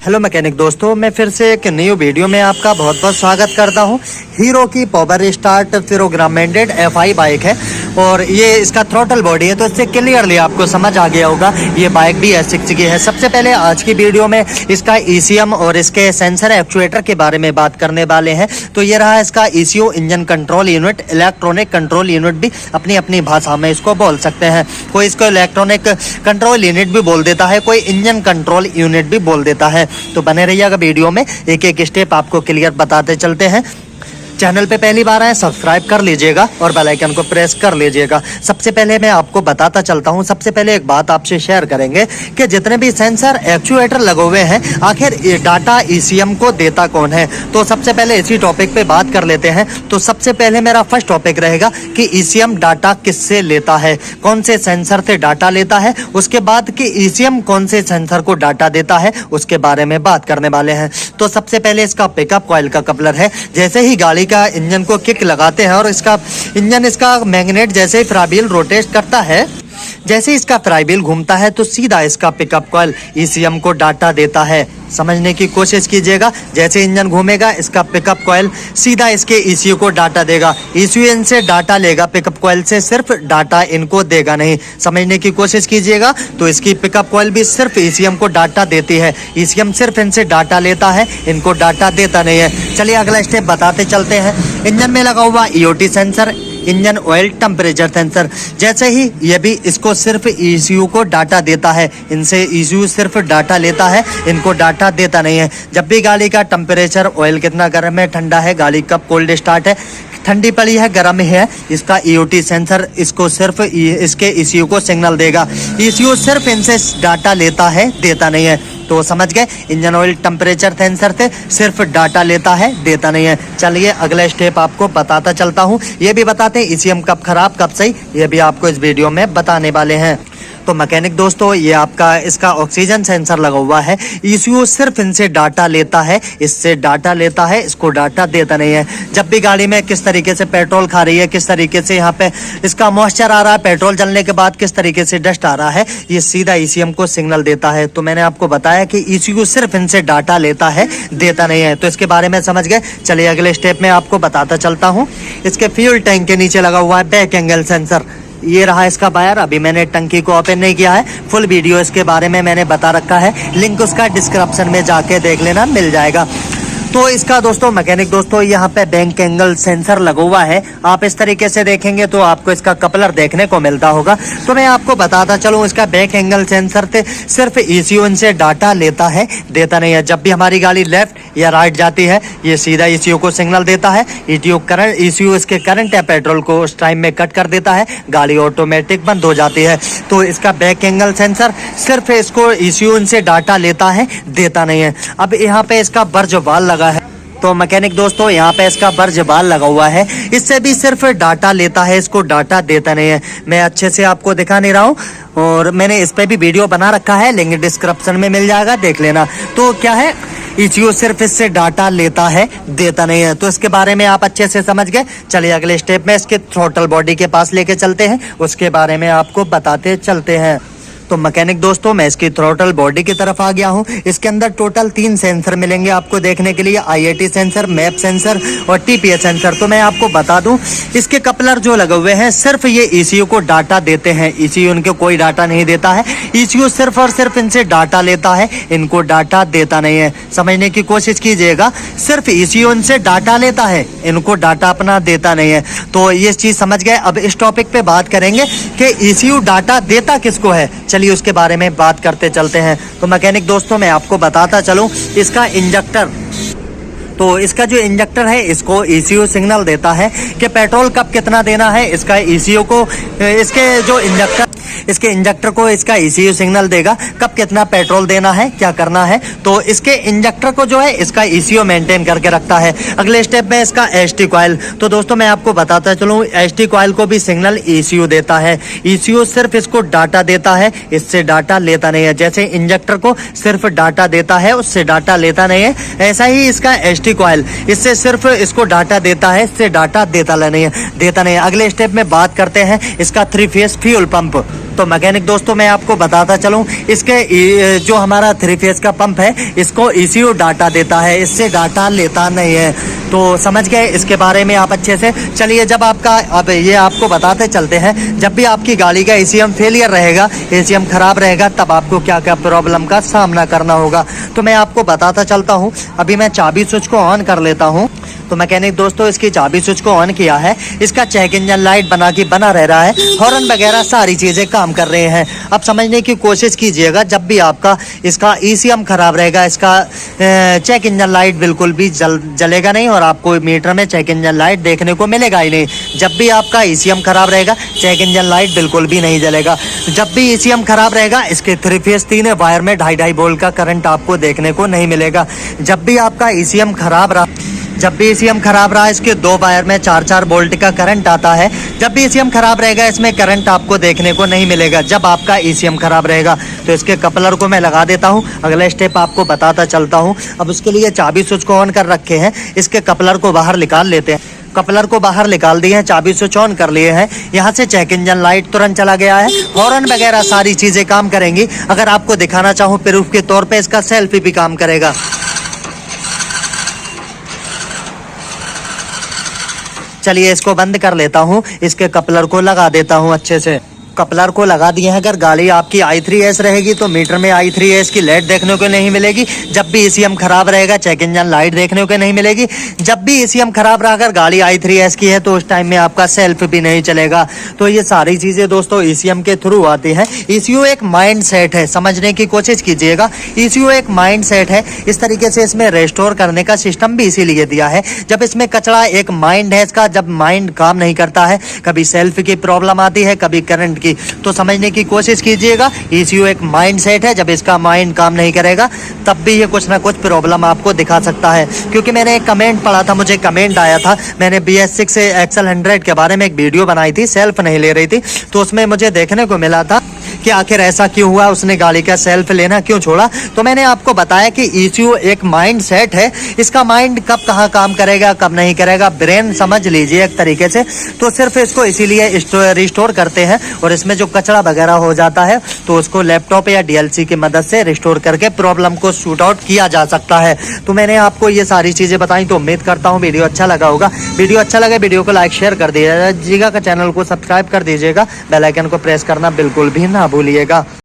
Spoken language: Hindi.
हेलो मैकेनिक दोस्तों, मैं फिर से एक न्यू वीडियो में आपका बहुत बहुत स्वागत करता हूं। हीरो की पावर स्टार्ट प्रोग्रामेटेड एफआई बाइक है और ये इसका थ्रोटल बॉडी है, तो इससे क्लियरली आपको समझ आ गया होगा ये बाइक भी S6 की है। सबसे पहले आज की वीडियो में इसका ECM और इसके सेंसर एक्चुएटर के बारे में बात करने वाले हैं। तो ये रहा इसका ECU engine control unit, electronic control unit भी अपनी अपनी भाषा में इसको बोल सकते हैं। कोई इसको इलेक्ट्रॉनिक कंट्रोल यूनिट भी बोल देता है, कोई इंजन कंट्रोल यूनिट भी बोल देता है। तो बने रहिएगा वीडियो में, एक एक स्टेप आपको क्लियर बताते चलते हैं। चैनल पे पहली बार आए सब्सक्राइब कर लीजिएगा और बेल आइकन को प्रेस कर लीजिएगा। सबसे पहले मैं आपको बताता चलता हूं, सबसे पहले एक बात आपसे शेयर करेंगे कि जितने भी सेंसर एक्चुएटर लगे हुए हैं, आखिर ये डाटा ECM को देता कौन है। तो सबसे पहले इसी टॉपिक पे बात कर लेते हैं। तो सबसे पहले मेरा फर्स्ट टॉपिक रहेगा कि ECM डाटा किससे लेता है, कौन से सेंसर से डाटा लेता है। उसके बाद कि ECM कौन से सेंसर को डाटा देता है, उसके बारे में बात करने वाले हैं। तो सबसे पहले इसका पिकअप कॉइल का कपलर है। जैसे ही गाड़ी का इंजन को किक लगाते हैं और इसका इंजन इसका मैग्नेट जैसे ही फ्राइबील रोटेट करता है, जैसे इसका फ्राइबील घूमता है तो सीधा इसका पिकअप कॉइल ECM को डाटा देता है। समझने की कोशिश कीजिएगा, जैसे इंजन घूमेगा इसका पिकअप कॉइल सीधा इसके ECU को डाटा देगा। ECU इनसे डाटा लेगा, पिकअप कॉइल से सिर्फ डाटा इनको देगा नहीं। समझने की कोशिश कीजिएगा। तो इसकी पिकअप कॉइल भी सिर्फ ECM को डाटा देती है, ECM सिर्फ इनसे डाटा लेता है, इनको डाटा देता नहीं है। चलिए अगला स्टेप बताते चलते हैं। इंजन में लगा हुआ EOT sensor, engine oil temperature sensor, जैसे ही ये भी इसको सिर्फ ECU को डाटा देता है, इनसे ECU सिर्फ डाटा लेता है, इनको डाटा देता नहीं है। जब भी गाड़ी का टेम्परेचर, ऑयल कितना गर्म है, ठंडा है, गाड़ी कब कोल्ड स्टार्ट है, ठंडी पड़ी है, गर्म है, इसका EOT सेंसर इसको सिर्फ इसके ECU को सिग्नल देगा। ECU सिर्फ इनसे डाटा लेता है, देता नहीं है। तो समझ गए, इंजन ऑयल टेम्परेचर सेंसर से सिर्फ डाटा लेता है, देता नहीं है। चलिए अगला स्टेप आपको बताता चलता हूँ। ये भी बताते हैं ECM कब खराब कब सही, ये भी आपको इस वीडियो में बताने वाले हैं। तो मैकेनिक दोस्तों, ये आपका इसका ऑक्सीजन सेंसर लगा हुआ है। ECU सिर्फ इनसे डाटा लेता है, इससे डाटा लेता है, इसको डाटा देता नहीं है। जब भी गाड़ी में किस तरीके से पेट्रोल खा रही है, किस तरीके से यहाँ पे इसका मॉइस्चर आ रहा है, पेट्रोल जलने के बाद किस तरीके से डस्ट आ रहा है, ये सीधा ECM को सिग्नल देता है। तो मैंने आपको बताया कि ECU सिर्फ इनसे डाटा लेता है, देता नहीं है। तो इसके बारे में समझ गए। चलिए अगले स्टेप में आपको बताता चलता हूँ। इसके फ्यूल टैंक के नीचे लगा हुआ है बैक एंगल सेंसर। ये रहा इसका वायर। अभी मैंने टंकी को ओपन नहीं किया है, फुल वीडियो इसके बारे में मैंने बता रखा है, लिंक उसका डिस्क्रिप्शन में जाके देख लेना, मिल जाएगा। तो इसका दोस्तों मैकेनिक दोस्तों, यहाँ पे बैक एंगल सेंसर लगा हुआ है। आप इस तरीके से देखेंगे तो आपको इसका कपलर देखने को मिलता होगा। तो मैं आपको बताता चलूँ, इसका बैक एंगल सेंसर से सिर्फ ECU इनसे डाटा लेता है, देता नहीं है। जब भी हमारी गाड़ी लेफ्ट या राइट जाती है, ये सीधा ECU को सिग्नल देता है। ECU इसके करंट या पेट्रोल को उस टाइम में कट कर देता है, गाड़ी ऑटोमेटिक बंद हो जाती है। तो इसका बैक एंगल सेंसर सिर्फ इसको ECU इनसे डाटा लेता है, देता नहीं है। अब यहाँ पे इसका बर्ज वाल है। तो मैकेनिक दोस्तों, यहाँ पे इसका बर्ज बाल लगा हुआ है, इससे भी सिर्फ डाटा लेता है, इसको डाटा देता नहीं है। मैं अच्छे से आपको दिखा नहीं रहा हूँ और मैंने इस पे भी वीडियो बना रखा है, लिंक डिस्क्रिप्शन में मिल जाएगा, देख लेना। तो क्या है, ECU सिर्फ इससे डाटा लेता है, देता नहीं है। तो इसके बारे में आप अच्छे से समझ गए। चलिए अगले स्टेप में इसके थ्रोटल बॉडी के पास लेके चलते हैं, उसके बारे में आपको बताते चलते हैं। तो मैकेनिक दोस्तों, मैं इसकी थ्रोटल बॉडी की तरफ आ गया हूँ। इसके अंदर टोटल 3 सेंसर मिलेंगे आपको देखने के लिए, IAT सेंसर, मैप सेंसर और TPS सेंसर। तो मैं आपको बता दूं, इसके कपलर जो लगे हुए हैं सिर्फ ये ECU को डाटा देते हैं, ECU इनको कोई डाटा नहीं देता है। ECU सिर्फ और सिर्फ इनसे डाटा लेता है, इनको डाटा देता नहीं है। समझने की कोशिश कीजिएगा, सिर्फ ECU इनसे डाटा लेता है, इनको डाटा अपना देता नहीं है। तो ये चीज समझ गए। अब इस टॉपिक पे बात करेंगे कि ECU डाटा देता किसको है, चलिए उसके बारे में बात करते चलते हैं। तो मैकेनिक दोस्तों, मैं आपको बताता चलूं, इसका इंजेक्टर, तो इसका जो इंजेक्टर है इसको ECU सिग्नल देता है कि पेट्रोल कब कितना देना है। इसका ECU को इसके इंजेक्टर को इसका ECU सिग्नल देगा कब कितना पेट्रोल देना है, क्या करना है। तो इसके इंजेक्टर को जो है इसका ECU मेंटेन करके रखता है। अगले स्टेप में इसका ST कॉइल। तो दोस्तों मैं आपको बताता चलूँ, ST कॉइल को भी सिग्नल ECU देता है। ECU सिर्फ इसको डाटा देता है, इससे डाटा लेता नहीं है। जैसे इंजेक्टर को सिर्फ डाटा देता है, उससे डाटा लेता नहीं है, ऐसा ही इसका ST कॉइल, इससे सिर्फ इसको डाटा देता है, इससे डाटा देता नहीं है। अगले स्टेप में बात करते हैं इसका 3 फेस फ्यूल पंप। तो मैकेनिक दोस्तों मैं आपको बताता चलूं, इसके जो हमारा 3 फेज का पंप है इसको ECU डाटा देता है, इससे डाटा लेता नहीं है। तो समझ गए इसके बारे में आप अच्छे से। चलिए जब आपका, अब ये आपको बताते चलते हैं, जब भी आपकी गाड़ी का ECM फेलियर रहेगा, ECM खराब रहेगा, तब आपको क्या क्या प्रॉब्लम का सामना करना होगा तो मैं आपको बताता चलता हूँ। अभी मैं चाबी स्विच को ऑन कर लेता हूँ। तो मैकेनिक दोस्तों इसकी चाबी स्विच को ऑन किया है, इसका चेक इंजन लाइट बना रह रहा है, हॉर्न वगैरह सारी चीजें काम कर रहे हैं। अब समझने की कोशिश कीजिएगा, जब भी आपका इसका ECM खराब रहेगा, इसका चेक इंजन लाइट बिल्कुल भी जलेगा नहीं और आपको मीटर में चेक इंजन लाइट देखने को मिलेगा ही नहीं। जब भी आपका ECM खराब रहेगा, चेक इंजन लाइट बिल्कुल भी नहीं जलेगा। जब भी ECM खराब रहेगा, इसके 3 फेज 3 वायर में 2.5 वोल्ट का करंट आपको देखने को नहीं मिलेगा। जब भी आपका ECM खराब रहा, इसके 2 वायर में 4-4 वोल्ट का करंट आता है। जब भी ECM खराब रहेगा, इसमें करंट आपको देखने को नहीं मिलेगा जब आपका ECM खराब रहेगा। तो इसके कपलर को मैं लगा देता हूं, अगला स्टेप आपको बताता चलता हूं। अब उसके लिए चाबी स्विच को ऑन कर रखे हैं, इसके कपलर को बाहर निकाल लेते हैं। कपलर को बाहर निकाल दिए हैं, चाबी स्विच ऑन कर लिए हैं। यहाँ से चेक इंजन लाइट तुरंत चला गया है, हॉर्न वगैरह सारी चीजें काम करेंगी। अगर आपको दिखाना चाहूँ प्रूफ के तौर पे, इसका सेल्फ भी काम करेगा। चलिए इसको बंद कर लेता हूँ, इसके कपलर को लगा देता हूँ अच्छे से। कपलर को लगा दिए हैं। अगर गाड़ी आपकी i3s रहेगी तो मीटर में i3s की लाइट देखने को नहीं मिलेगी। जब भी ECM खराब रहेगा, चेक इंजन लाइट देखने को नहीं मिलेगी। जब भी ECM खराब रहा, अगर गाड़ी i3s की है तो उस टाइम में आपका सेल्फ भी नहीं चलेगा। तो ये सारी चीजें दोस्तों ECM के थ्रू आती हैं। ECU एक माइंड सेट है, समझने की कोशिश कीजिएगा। ECU एक माइंड सेट है, इस तरीके से इसमें रेस्टोर करने का सिस्टम भी इसीलिए दिया है। जब इसमें कचरा, एक माइंड है इसका, जब माइंड काम नहीं करता है, कभी सेल्फ की प्रॉब्लम आती है, कभी करंट की, तो समझने की कोशिश कीजिएगा। ECU एक माइंड सेट है, जब इसका माइंड काम नहीं करेगा तब भी ये कुछ ना कुछ प्रॉब्लम आपको दिखा सकता है। क्योंकि मैंने एक कमेंट पढ़ा था, मुझे कमेंट आया था, मैंने BS6 XL 100 के बारे में एक वीडियो बनाई थी, सेल्फ नहीं ले रही थी, तो उसमें मुझे देखने को मिला था कि आखिर ऐसा क्यों हुआ, उसने गाड़ी का सेल्फ लेना क्यों छोड़ा। तो मैंने आपको बताया कि ECU एक माइंड सेट है, इसका माइंड कब कहाँ काम करेगा, कब नहीं करेगा, ब्रेन समझ लीजिए एक तरीके से। तो सिर्फ इसको इसीलिए रिस्टोर करते हैं, और इसमें जो कचरा वगैरह हो जाता है तो उसको लैपटॉप या DLC की मदद से रिस्टोर करके प्रॉब्लम को शूट आउट किया जा सकता है। तो मैंने आपको ये सारी चीजें बताई, तो उम्मीद करता हूँ वीडियो अच्छा लगा होगा। वीडियो अच्छा लगे वीडियो को लाइक शेयर कर दीजिएगा, चैनल को सब्सक्राइब कर दीजिएगा, बेल आइकन को प्रेस करना बिल्कुल भी ना भूलिएगा।